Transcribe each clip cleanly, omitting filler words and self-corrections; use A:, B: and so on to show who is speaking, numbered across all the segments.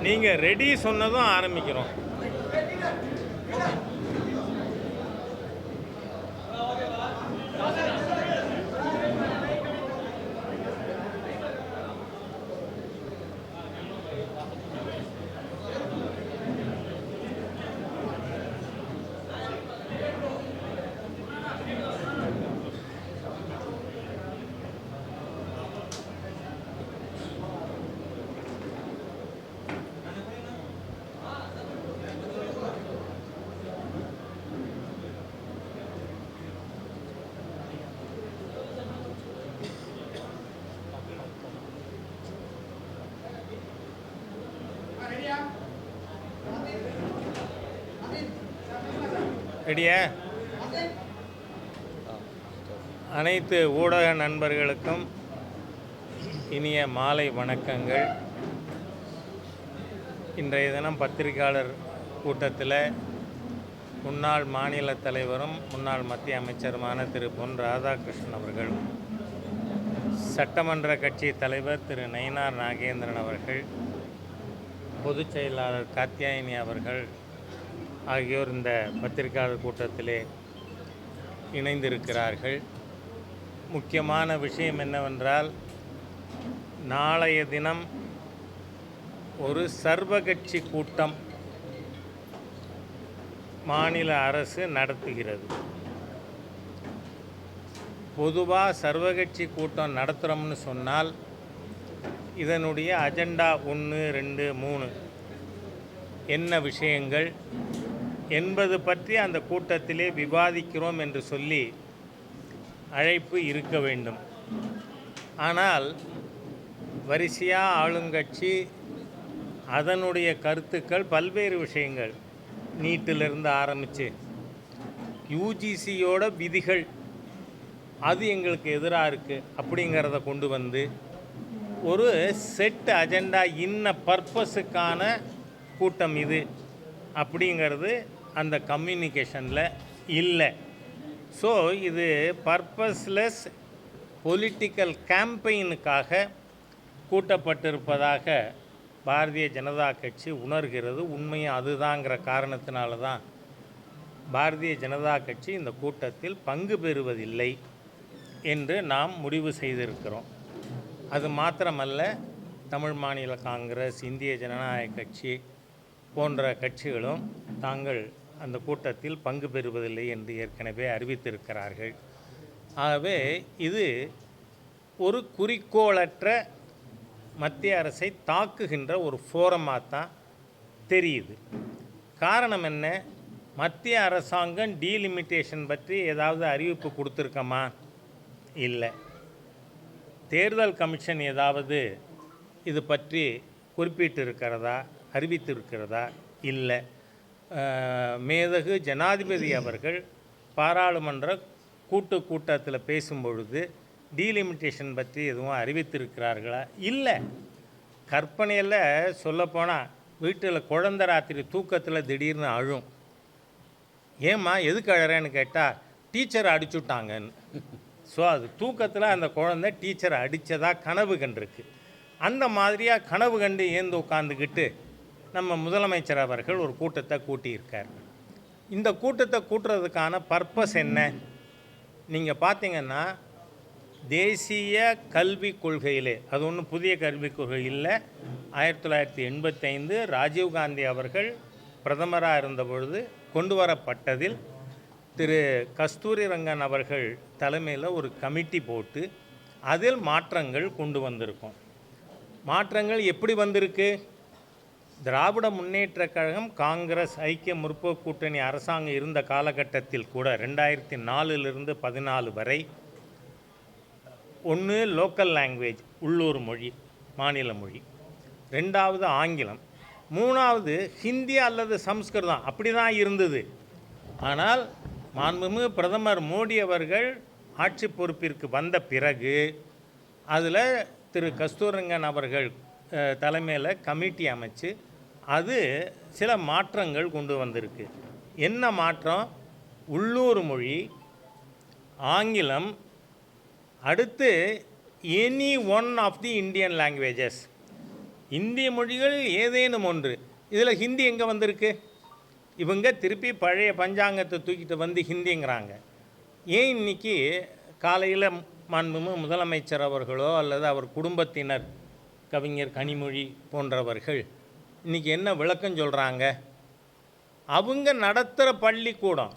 A: நீங்கள் ரெடி சொன்னதும் ஆரம்பிக்கிறோம். ரெடியா? அனைத்து ஊடக நண்பர்களுக்கும் இனிய மாலை வணக்கங்கள். இன்றைய தினம் பத்திரிகையாளர் கூட்டத்தில் முன்னாள் மாநில தலைவரும் முன்னாள் மத்திய அமைச்சருமான திரு பொன் ராதாகிருஷ்ணன் அவர்கள், சட்டமன்ற கட்சி தலைவர் திரு நயினார் நாகேந்திரன் அவர்கள், பொதுச் செயலாளர் காத்தியாயினி அவர்கள் ஆகியோர் இந்த பத்திரிகையாளர் கூட்டத்திலே இணைந்திருக்கிறார்கள். முக்கியமான விஷயம் என்னவென்றால், நாளைய தினம் ஒரு சர்வகட்சி கூட்டம் மாநில அரசு நடத்துகிறது. பொதுவாக சர்வகட்சி கூட்டம் நடத்துகிறோம்னு சொன்னால் இதனுடைய அஜெண்டா 1, 2, 3 என்ன விஷயங்கள் என்பது பற்றி அந்த கூட்டத்திலே விவாதிக்கிறோம் என்று சொல்லி அழைப்பு இருக்க வேண்டும். ஆனால் வரிசையாக ஆளுங்கட்சி அதனுடைய கருத்துக்கள் பல்வேறு விஷயங்கள், நீட்டிலிருந்து ஆரம்பித்து யூஜிசியோட விதிகள் அது எங்களுக்கு எதிராக இருக்குது அப்படிங்கிறத கொண்டு வந்து ஒரு செட் அஜெண்டா, இன்ன பர்பஸுக்கான கூட்டம் இது அப்படிங்கிறது அந்த கம்யூனிகேஷனில் இல்லை. ஸோ இது பர்பஸ்லெஸ் பொலிட்டிக்கல் கேம்பெயினுக்காக கூட்டப்பட்டிருப்பதாக பாரதிய ஜனதா கட்சி உணர்கிறது. உண்மையும் அதுதாங்கிற காரணத்தினால தான் பாரதிய ஜனதா கட்சி இந்த கூட்டத்தில் பங்கு பெறுவதில்லை என்று நாம் முடிவு செய்திருக்கிறோம். அது மாத்திரமல்ல, தமிழ் மாநில காங்கிரஸ், இந்திய ஜனநாயக கட்சி போன்ற கட்சிகளும் தாங்கள் அந்த கூட்டத்தில் பங்கு பெறுவதில்லை என்று ஏற்கனவே அறிவித்திருக்கிறார்கள். ஆகவே இது ஒரு குறிக்கோளற்ற மத்திய அரசை தாக்குகின்ற ஒரு ஃபோரமாக தான் தெரியுது. காரணம் என்ன? மத்திய அரசாங்கம் டீலிமிட்டேஷன் பற்றி ஏதாவது அறிவிப்பு கொடுத்துருக்கமா? இல்லை. தேர்தல் கமிஷன் ஏதாவது இது பற்றி குறிப்பிட்டிருக்கிறதா, அறிவித்திருக்கிறதா? இல்லை. மேதகு ஜனாதிபதி அவர்கள் பாராளுமன்ற கூட்டத்தில் பேசும்பொழுது டீலிமிட்டேஷன் பற்றி எதுவும் அறிவித்திருக்கிறார்களா? இல்லை. கற்பனையில் சொல்லப்போனால் வீட்டில் குழந்தை ராத்திரி தூக்கத்தில் திடீர்னு அழும். ஏம்மா எதுக்கு அழறேன்னு கேட்டால் டீச்சரை அடிச்சுட்டாங்கன்னு. ஸோ அது தூக்கத்தில் அந்த குழந்தை டீச்சரை அடித்ததா கனவு கண்டிருக்கு. அந்த மாதிரியாக கனவு கண்டு ஏந்து உட்காந்துக்கிட்டு நம்ம முதலமைச்சர் அவர்கள் ஒரு கூட்டத்தை கூட்டியிருக்கார். இந்த கூட்டத்தை கூட்டுறதுக்கான பர்பஸ் என்ன? நீங்கள் பார்த்தீங்கன்னா, தேசிய கல்விக் கொள்கையிலே, அது ஒன்றும் புதிய கல்விக் கொள்கை இல்லை, 1985 ராஜீவ்காந்தி அவர்கள் பிரதமராக இருந்தபொழுது கொண்டு வரப்பட்டதில் திரு கஸ்தூரி ரங்கன் அவர்கள் தலைமையில் ஒரு கமிட்டி போட்டு அதில் மாற்றங்கள் கொண்டு வந்திருக்கோம். மாற்றங்கள் எப்படி வந்திருக்கு? திராவிட முன்னேற்றக் கழகம், காங்கிரஸ், ஐக்கிய முற்போக்கு கூட்டணி அரசாங்கம் இருந்த காலகட்டத்தில் கூட 2004 14 வரை ஒன்று லோக்கல் லாங்குவேஜ், உள்ளூர் மொழி, மாநில மொழி, 2வது ஆங்கிலம், 3வது ஹிந்தி அல்லது சம்ஸ்கிருதம், அப்படி தான் இருந்தது. ஆனால் மாண்புமிகு பிரதமர் மோடி அவர்கள் ஆட்சி பொறுப்பிற்கு வந்த பிறகு அதில் திரு கஸ்தூரங்கன் அவர்கள் தலைமையில் கமிட்டி அமைச்சு அது சில மாற்றங்கள் கொண்டு வந்திருக்கு. என்ன மாற்றம்? உள்ளூர் மொழி, ஆங்கிலம், அடுத்து any one of the Indian languages, இந்திய மொழிகள் ஏதேனும் ஒன்று. இதில் ஹிந்தி எங்கே வந்திருக்கு? இவங்க திருப்பி பழைய பஞ்சாங்கத்தை தூக்கிட்டு வந்து ஹிந்திங்கிறாங்க. ஏன் இன்றைக்கி காலையில் மாண்புமிகு முதலமைச்சர் அவர்களோ அல்லது அவர் குடும்பத்தினர் கவிஞர் கனிமொழி போன்றவர்கள் இன்றைக்கி என்ன விளக்கம் சொல்கிறாங்க? அவங்க நடத்துகிற பள்ளிக்கூடம்,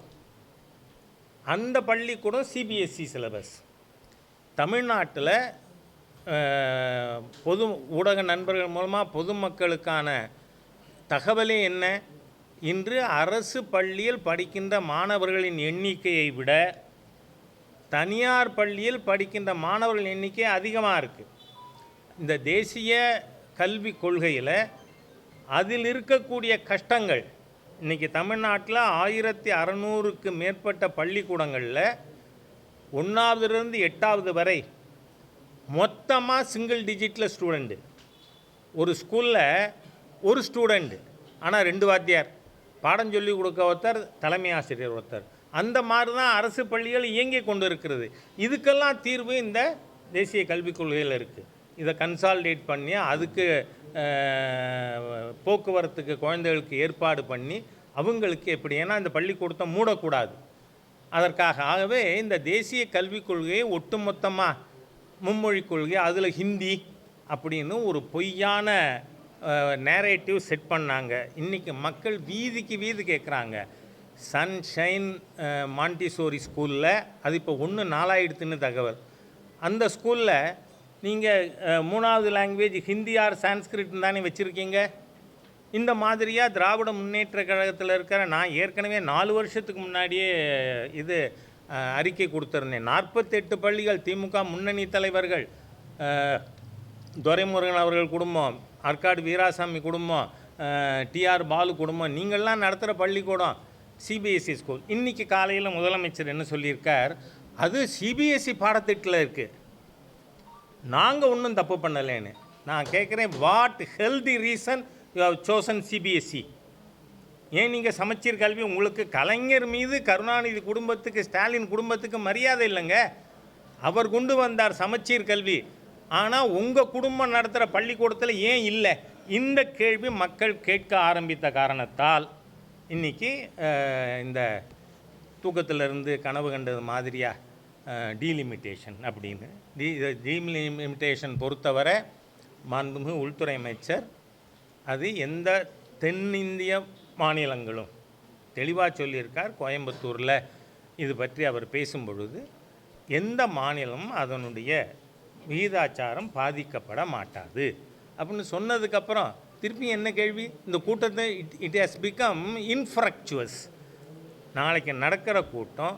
A: அந்த பள்ளிக்கூடம் சிபிஎஸ்சி சிலபஸ். தமிழ்நாட்டில் பொது ஊடக நண்பர்கள் மூலமாக பொதுமக்களுக்கான தகவலே என்ன? இன்று அரசு பள்ளியில் படிக்கின்ற மாணவர்களின் எண்ணிக்கையை விட தனியார் பள்ளியில் படிக்கின்ற மாணவர்களின் எண்ணிக்கை அதிகமாக இருக்குது. இந்த தேசிய கல்விக் கொள்கையில் அதில் இருக்கக்கூடிய கஷ்டங்கள் இன்றைக்கி தமிழ்நாட்டில் 1600க்கு மேற்பட்ட பள்ளிக்கூடங்களில் 1ஆவதுலேருந்து 8ஆவது வரை மொத்தமாக சிங்கிள் டிஜிட்டில் ஸ்டூடெண்ட்டு. ஒரு ஸ்கூலில் ஒரு ஸ்டூடெண்ட்டு, ஆனால் 2 வாத்தியார், பாடம் சொல்லி கொடுக்க ஒருத்தர், தலைமை ஆசிரியர் ஒருத்தர். அந்த மாதிரி தான் அரசு பள்ளிகள் இயங்கி கொண்டு இருக்கிறது. இதுக்கெல்லாம் தீர்வு இந்த தேசிய கல்விக் கொள்கையில் இருக்குது. இதை கன்சால்டேட் பண்ணி அதுக்கு போக்குவரத்துக்கு குழந்தைகளுக்கு ஏற்பாடு பண்ணி அவங்களுக்கு எப்படி, ஏன்னா இந்த பள்ளிக்கூடத்தை மூடக்கூடாது அதற்காக. ஆகவே இந்த தேசிய கல்விக் கொள்கையை ஒட்டுமொத்தமாக மும்மொழி கொள்கை, அதில் ஹிந்தி அப்படின்னு ஒரு பொய்யான நேரேட்டிவ் செட் பண்ணாங்க. இன்றைக்கி மக்கள் வீதிக்கு வீதி கேட்குறாங்க. சன்ஷைன் மாண்டிசோரி ஸ்கூலில் அது இப்போ 1 ஆயிடுத்துன்னு தகவல். அந்த ஸ்கூலில் நீங்கள் 3வது லாங்குவேஜ் ஹிந்தி ஆர் சான்ஸ்கிரிட்னு தானே வச்சுருக்கீங்க. இந்த மாதிரியாக திராவிட முன்னேற்ற கழகத்தில் இருக்கிற, நான் ஏற்கனவே 4 வருஷத்துக்கு முன்னாடியே இது அறிக்கை கொடுத்துருந்தேன். 48 பள்ளிகள் திமுக முன்னணி தலைவர்கள், துரைமுருகன் அவர்கள் குடும்பம், ஆற்காடு வீராசாமி குடும்பம், டிஆர் பாலு குடும்பம், நீங்கள்லாம் நடத்துகிற பள்ளிக்கூடம் சிபிஎஸ்சி ஸ்கூல். இன்றைக்கி காலையில் முதலமைச்சர் என்ன சொல்லியிருக்கார்? அது சிபிஎஸ்சி பாடத்திட்டத்தில் இருக்குது, நாங்கள் ஒன்றும் தப்பு பண்ணலேன்னு. நான் கேட்குறேன், what healthy reason you have chosen CBSE? ஏன் நீங்கள் சமச்சீர் கல்வி, உங்களுக்கு கலைஞர் மீது கருணாநிதி குடும்பத்துக்கு, ஸ்டாலின் குடும்பத்துக்கு மரியாதை இல்லைங்க. அவர் கொண்டு வந்தார் சமச்சீர் கல்வி, ஆனால் உங்கள் குடும்பம் நடத்துகிற பள்ளிக்கூடத்தில் ஏன் இல்லை? இந்த கேள்வி மக்கள் கேட்க ஆரம்பித்த காரணத்தால் இன்றைக்கி இந்த தூக்கத்திலிருந்து கனவு கண்டது மாதிரியாக டீலிமிட்டேஷன் அப்படின்னு டீலிமிட்டேஷன் பொறுத்தவரை மாண்புமிகு உள்துறை அமைச்சர் அது எந்த தென்னிந்திய மாநிலங்களும் தெளிவாக சொல்லியிருக்கார். கோயம்புத்தூரில் இது பற்றி அவர் பேசும்பொழுது எந்த மாநிலமும் அதனுடைய விகிதாச்சாரம் பாதிக்கப்பட மாட்டாது அப்படின்னு சொன்னதுக்கப்புறம் திருப்பி என்ன கேள்வி? இந்த கூட்டத்தை இட் ஹஸ் பிகம் இன்ஃப்ரக்சுவஸ். நாளைக்கு நடக்கிற கூட்டம்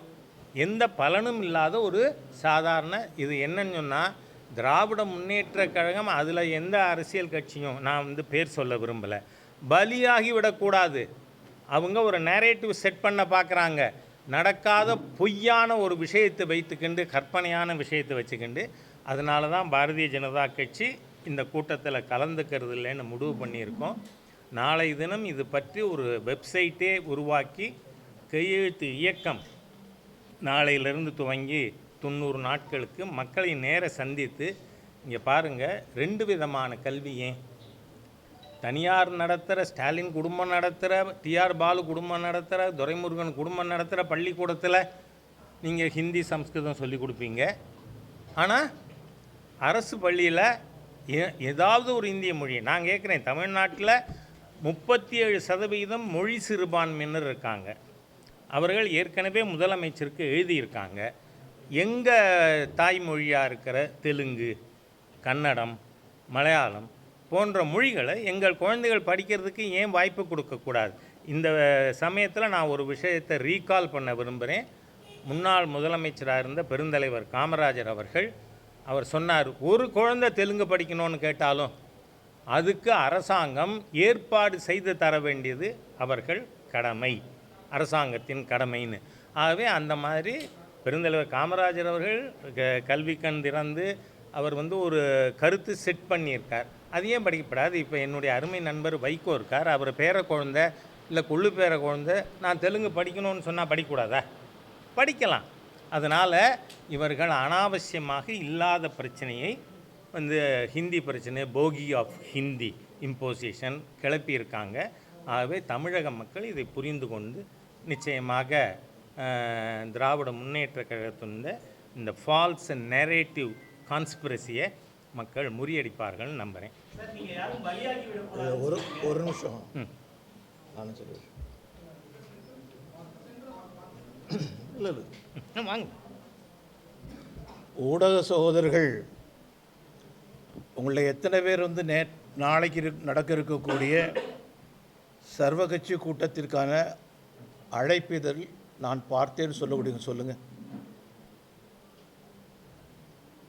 A: எந்த பலனும் இல்லாத ஒரு சாதாரண, இது என்னன்னு சொன்னால் திராவிட முன்னேற்ற கழகம், அதில் எந்த அரசியல் கட்சியும் நான் பேர் சொல்ல விரும்பலை, பலியாகி விடக்கூடாது. அவங்க ஒரு நேரேட்டிவ் செட் பண்ண பார்க்குறாங்க. நடக்காத பொய்யான ஒரு விஷயத்தை வைத்துக்கொண்டு, கற்பனையான விஷயத்தை வச்சுக்கிண்டு, அதனால தான் பாரதிய ஜனதா கட்சி இந்த கூட்டத்தில் கலந்துக்கிறது இல்லைன்னு முடிவு பண்ணியிருக்கோம். நாளை தினம் இது பற்றி ஒரு வெப்சைட்டே உருவாக்கி கையெழுத்து இயக்கம் நாளையிலிருந்து துவங்கி 90 நாட்களுக்கு மக்களை நேர சந்தித்து, இங்கே பாருங்கள் 2 விதமான கல்வி. ஏன் தனியார் நடத்துகிற, ஸ்டாலின் குடும்பம் நடத்துகிற, டிஆர் பாலு குடும்பம் நடத்துகிற, துரைமுருகன் குடும்பம் நடத்துகிற பள்ளிக்கூடத்தில் நீங்கள் ஹிந்தி சம்ஸ்கிருதம் சொல்லிக் கொடுப்பீங்க, ஆனால் அரசு பள்ளியில் ஏதாவது ஒரு இந்திய மொழி. நான் கேட்குறேன், தமிழ்நாட்டில் 37% மொழி சிறுபான்மையினர் இருக்காங்க. அவர்கள் ஏற்கனவே முதலமைச்சருக்கு எழுதியிருக்காங்க, எங்கள் தாய்மொழியாக இருக்கிற தெலுங்கு, கன்னடம், மலையாளம் போன்ற மொழிகளை எங்கள் குழந்தைகள் படிக்கிறதுக்கு ஏன் வாய்ப்பு கொடுக்கக்கூடாது? இந்த சமயத்தில் நான் ஒரு விஷயத்தை ரீகால் பண்ண விரும்புகிறேன். முன்னாள் முதலமைச்சராக இருந்த பெருந்தலைவர் காமராஜர் அவர்கள், அவர் சொன்னார், ஒரு குழந்தை தெலுங்கு படிக்கணும்னு கேட்டாலும் அதுக்கு அரசாங்கம் ஏற்பாடு செய்து தர வேண்டியது அவர்கள் கடமை, அரசாங்கத்தின் கடமைன்னு. ஆகவே அந்த மாதிரி பெருந்தலைவர் காமராஜர் அவர்கள் கல்வி கண் திறந்து அவர் ஒரு கருத்து செட் பண்ணியிருக்கார். அது ஏன் படிக்கப்படாது? இப்போ என்னுடைய அருமை நண்பர் வைகோ இருக்கார், அவர் பேர குழந்தை இல்லை கொள்ளு பேர குழந்தை நான் தெலுங்கு படிக்கணும்னு சொன்னால் படிக்கக்கூடாதா? படிக்கலாம். அதனால் இவர்கள் அனாவசியமாக இல்லாத பிரச்சனையை வந்து ஹிந்தி பிரச்சனை, போகி ஆஃப் ஹிந்தி இம்போசிஷன் கிளப்பியிருக்காங்க. ஆகவே தமிழக மக்கள் இதை புரிந்து கொண்டு நிச்சயமாக திராவிட முன்னேற்ற கழகத்தின் இந்த ஃபால்ஸ் நெரேட்டிவ் கான்ஸ்பிரசியை மக்கள் முறியடிப்பார்கள் நம்புகிறேன்.
B: ஒரு நிமிஷம் நானும் சொல்லுவேன். இல்லை
A: வாங்க.
B: ஊடக சகோதரர்கள், உங்களை எத்தனை பேர் வந்து நாளைக்கு நடக்க இருக்கக்கூடிய சர்வ கட்சி கூட்டத்திற்கான அழைப்பிதழ் நான் பார்த்தேன்னு சொல்ல முடியுங்க? சொல்லுங்கள்.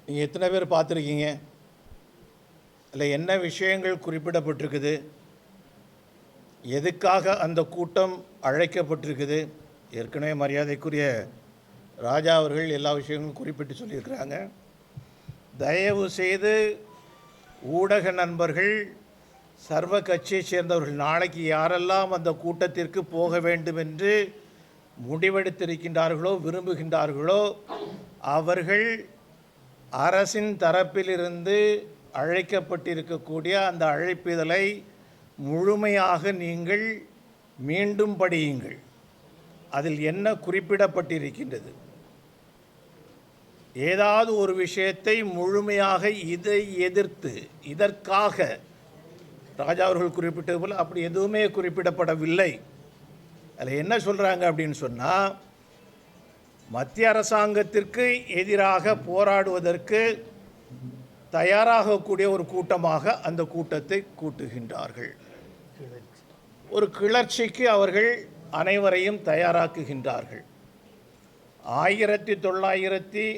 B: நீங்கள் எத்தனை பேர் பார்த்துருக்கீங்க? அதில் என்ன விஷயங்கள் குறிப்பிடப்பட்டிருக்குது? எதுக்காக அந்த கூட்டம் அழைக்கப்பட்டிருக்குது? ஏற்கனவே மரியாதைக்குரிய ராஜா அவர்கள் எல்லா விஷயங்களும் குறிப்பிட்டு சொல்லியிருக்கிறாங்க. தயவு செய்து ஊடக நண்பர்கள், சர்வ கட்சியை சேர்ந்தவர்கள், நாளைக்கு யாரெல்லாம் அந்த கூட்டத்திற்கு போக வேண்டும் என்று முடிவெடுத்திருக்கின்றார்களோ விரும்புகின்றார்களோ அவர்கள் அரசின் தரப்பிலிருந்து அழைக்கப்பட்டிருக்கக்கூடிய அந்த அழைப்பிதழை முழுமையாக நீங்கள் மீண்டும் படியுங்கள். அதில் என்ன குறிப்பிடப்பட்டிருக்கின்றது? ஏதாவது ஒரு விஷயத்தை முழுமையாக இதை எதிர்த்து இதற்காக ராஜா அவர்கள் குறிப்பிட்டது போல் அப்படி எதுவுமே குறிப்பிடப்படவில்லை. அதில் என்ன சொல்கிறாங்க அப்படின்னு சொன்னால், மத்திய அரசாங்கத்திற்கு எதிராக போராடுவதற்கு தயாராகக்கூடிய ஒரு கூட்டமாக அந்த கூட்டத்தை கூட்டுகின்றார்கள். ஒரு கிளர்ச்சிக்கு அவர்கள் அனைவரையும் தயாராக்குகின்றார்கள். 1962,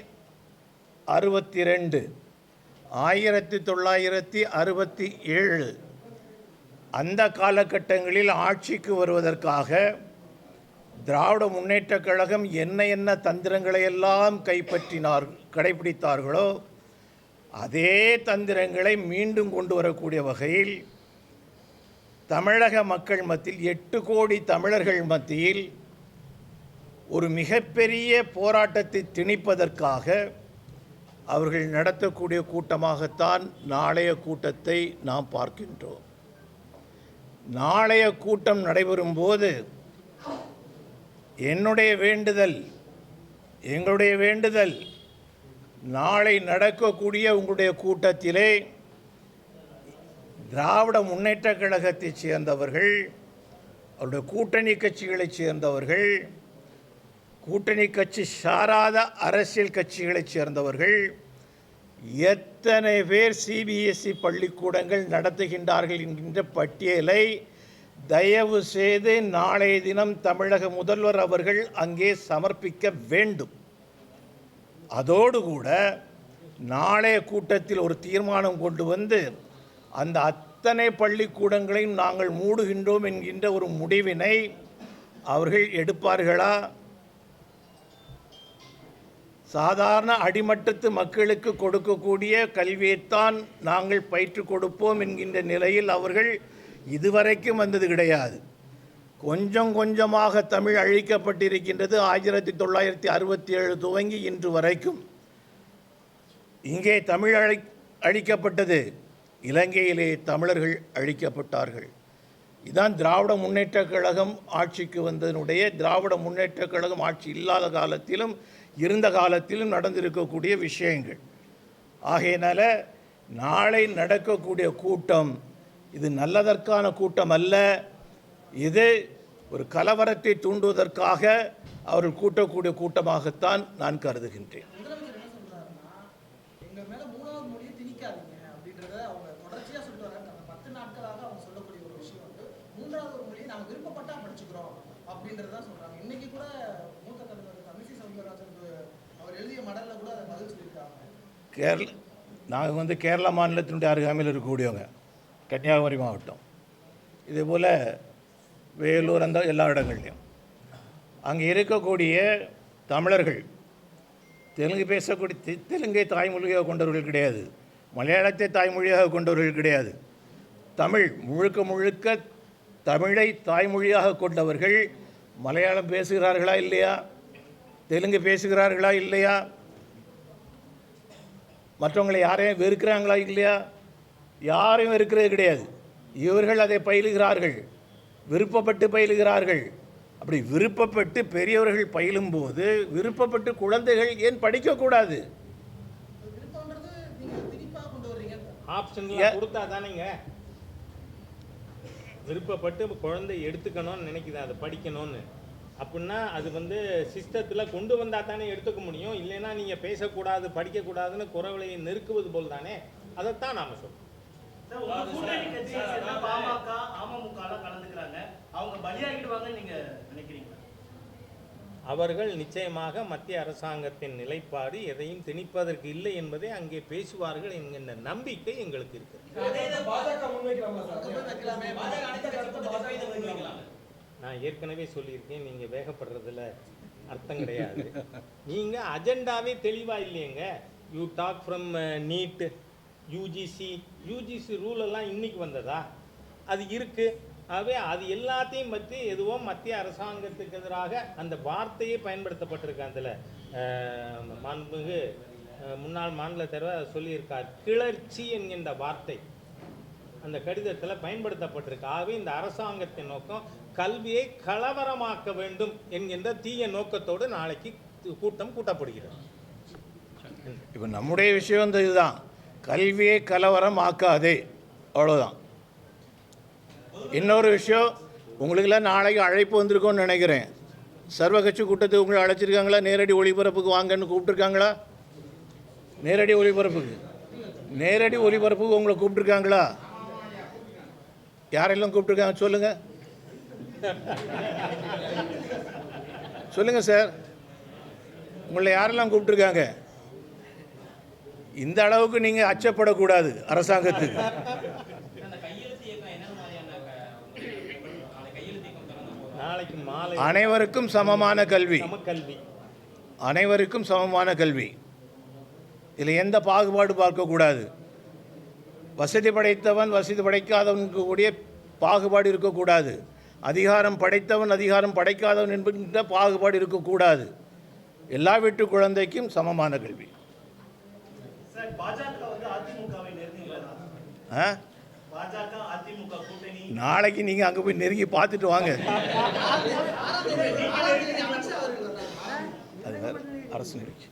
B: 1967 அந்த காலகட்டங்களில் ஆட்சிக்கு வருவதற்காக திராவிட முன்னேற்றக் கழகம் என்ன தந்திரங்களை எல்லாம் கடைபிடித்தார்களோ அதே தந்திரங்களை மீண்டும் கொண்டு வரக்கூடிய வகையில் தமிழக மக்கள் மத்தியில், 8 கோடி தமிழர்கள் மத்தியில் ஒரு மிகப்பெரிய போராட்டத்தை திணிப்பதற்காக அவர்கள் நடத்தக்கூடிய கூட்டமாகத்தான் நாளைய கூட்டத்தை நாம் பார்க்கின்றோம். நாளைய கூட்டம் நடைபெறும்போது எங்களுடைய வேண்டுதல் நாளை நடக்கக்கூடிய உங்களுடைய கூட்டத்திலே திராவிட முன்னேற்ற கழகத்தைச் சேர்ந்தவர்கள், அவருடைய கூட்டணி கட்சிகளைச் சேர்ந்தவர்கள், கூட்டணி கட்சி சாராத அரசியல் கட்சிகளைச் சேர்ந்தவர்கள், எத்தனை பேர் சிபிஎஸ்இ பள்ளிக்கூடங்கள் நடத்துகின்றார்கள் என்கின்ற பட்டியலை தயவு செய்து நாளைய தினம் தமிழக முதல்வர் அவர்கள் அங்கே சமர்ப்பிக்க வேண்டும். அதோடு கூட நாளைய கூட்டத்தில் ஒரு தீர்மானம் கொண்டு வந்து அந்த அத்தனை பள்ளிக்கூடங்களையும் நாங்கள் மூடுகின்றோம் என்கின்ற ஒரு முடிவினை அவர்கள் எடுப்பார்களா? சாதாரண அடிமட்டத்து மக்களுக்கு கொடுக்கக்கூடிய கல்வியைத்தான் நாங்கள் பயிற்று கொடுப்போம் என்கின்ற நிலையில் அவர்கள் இதுவரைக்கும் வந்தது கிடையாது. கொஞ்சம் கொஞ்சமாக தமிழ் அழிக்கப்பட்டிருக்கின்றது. 1967 துவங்கி இன்று வரைக்கும். இங்கே தமிழ் அழிக்கப்பட்டது, இலங்கையிலே தமிழர்கள் அழிக்கப்பட்டார்கள். இதுதான் திராவிட முன்னேற்ற கழகம் ஆட்சிக்கு வந்ததனுடைய, திராவிட முன்னேற்ற கழகம் ஆட்சி இல்லாத காலத்திலும் இருந்த காலத்திலும் நடந்திருக்கக்கூடிய விஷயங்கள். ஆகையினால நாளை நடக்கக்கூடிய கூட்டம் இது நல்லதற்கான கூட்டம் அல்ல. இது ஒரு கலவரத்தை தூண்டுவதற்காக அவர்கள் கூட்டக்கூடிய கூட்டமாகத்தான் நான் கருதுகின்றேன். நாங்கள் கேரளா மாநிலத்தினுடைய அருகாமையில் இருக்கக்கூடியவங்க, கன்னியாகுமரி மாவட்டம், இதேபோல் வேலூர், அந்த எல்லா இடங்கள்லையும் அங்கே இருக்கக்கூடிய தமிழர்கள் தெலுங்கை தாய்மொழியாக கொண்டவர்கள் கிடையாது, மலையாளத்தை தாய்மொழியாக கொண்டவர்கள் கிடையாது. தமிழ் முழுக்க தமிழை தாய்மொழியாக கொண்டவர்கள். மலையாளம் பேசுகிறார்களா இல்லையா? தெலுங்கு பேசுகிறார்களா இல்லையா? மற்றவங்களை யாரையும் வெறுக்கிறாங்களா இல்லையா? யாரையும் வெறுக்கிறது கிடையாது. இவர்கள் அதை பயிலுகிறார்கள், விருப்பப்பட்டு பயிலுகிறார்கள். அப்படி விருப்பப்பட்டு பெரியவர்கள் பயிலும்போது விருப்பப்பட்டு குழந்தைகள் ஏன் படிக்கக்கூடாது?
A: ஆப்ஷன்லாம் கொடுத்தா தானேங்க. விருப்பப்பட்டு குழந்தை எடுத்துக்கணும்னு நினைக்குது, அதை படிக்கணும்னு அப்படின்னா அது வந்து சிஸ்டத்தில் கொண்டு வந்தால் தானே எடுத்துக்க முடியும். இல்லைன்னா நீங்கள் பேசக்கூடாது படிக்கக்கூடாதுன்னு குறவலையை நெருக்குவது போல் தானே. அதைத்தான் நாம் சொல்றோம். அவர்கள் நிச்சயமாக மத்திய அரசாங்கத்தின் நிலைப்பாடு எதையும் திணிப்பதற்கு இல்லை என்பதை அங்கே பேசுவார்கள் என்கின்ற நம்பிக்கை எங்களுக்கு இருக்கு. நான் ஏற்கனவே சொல்லியிருக்கேன், நீங்கள் வேகப்படுறதுல அர்த்தம் கிடையாது. நீங்கள் அஜெண்டாவே தெளிவாக இல்லையங்க. You talk from NEET, UGC ரூலெல்லாம் இன்னைக்கு வந்ததா? அது இருக்குது. ஆகவே அது எல்லாத்தையும் பற்றி எதுவும் மத்திய அரசாங்கத்துக்கு எதிராக அந்த வார்த்தையே பயன்படுத்தப்பட்டிருக்கு. அதில் மாண்புமிகு முன்னாள் மாநில தலைவர் சொல்லியிருக்கார், கிளர்ச்சி என்கின்ற வார்த்தை அந்த கடிதத்தில் பயன்படுத்தப்பட்டிருக்கு. ஆகவே இந்த அரசாங்கத்தின் நோக்கம் கல்வியை கலவரமாக்க வேண்டும் என்கின்ற தீய நோக்கத்தோடு நாளைக்கு கூட்டம் கூட்டப்படுகிறது.
B: இப்போ நம்முடைய விஷயம் வந்து இதுதான், கல்வியை கலவரம் ஆக்காதே, அவ்வளோதான். இன்னொரு விஷயம், உங்களுக்கெல்லாம் நாளைக்கு அழைப்பு வந்திருக்கோன்னு நினைக்கிறேன். சர்வகட்சி கூட்டத்துக்கு உங்களை அழைச்சிருக்காங்களா? நேரடி ஒளிபரப்புக்கு வாங்கன்னு கூப்பிட்டுருக்காங்களா? நேரடி ஒளிபரப்புக்கு உங்களை கூப்பிட்டுருக்காங்களா? யாரெல்லாம் கூப்பிட்டுருக்காங்க சொல்லுங்கள், சொல்லுங்கள் சார், உங்களை யாரெல்லாம் கூப்பிட்டுருக்காங்க? இந்த அளவுக்கு நீங்கள் அச்சப்படக்கூடாது அரசாங்கத்துக்கு.
A: நாளைக்கு மாலை
B: அனைவருக்கும் சமமான கல்வி, அனைவருக்கும் சமமான கல்வி. இதில் எந்த பாகுபாடு பார்க்கக்கூடாது. வசதி படைத்தவன் வசதி படைக்காதவனுக்கு கூடிய பாகுபாடு இருக்கக்கூடாது. அதிகாரம் படைத்தவன் அதிகாரம் படைக்காதவன் என்கின்ற பாகுபாடு இருக்கக்கூடாது. எல்லா வீட்டு குழந்தைக்கும் சமமான கல்வி. நாளைக்கு நீங்கள் அங்கே போய் நெருங்கி பார்த்துட்டு வாங்க. அது வேறு அரசு நிகழ்ச்சி.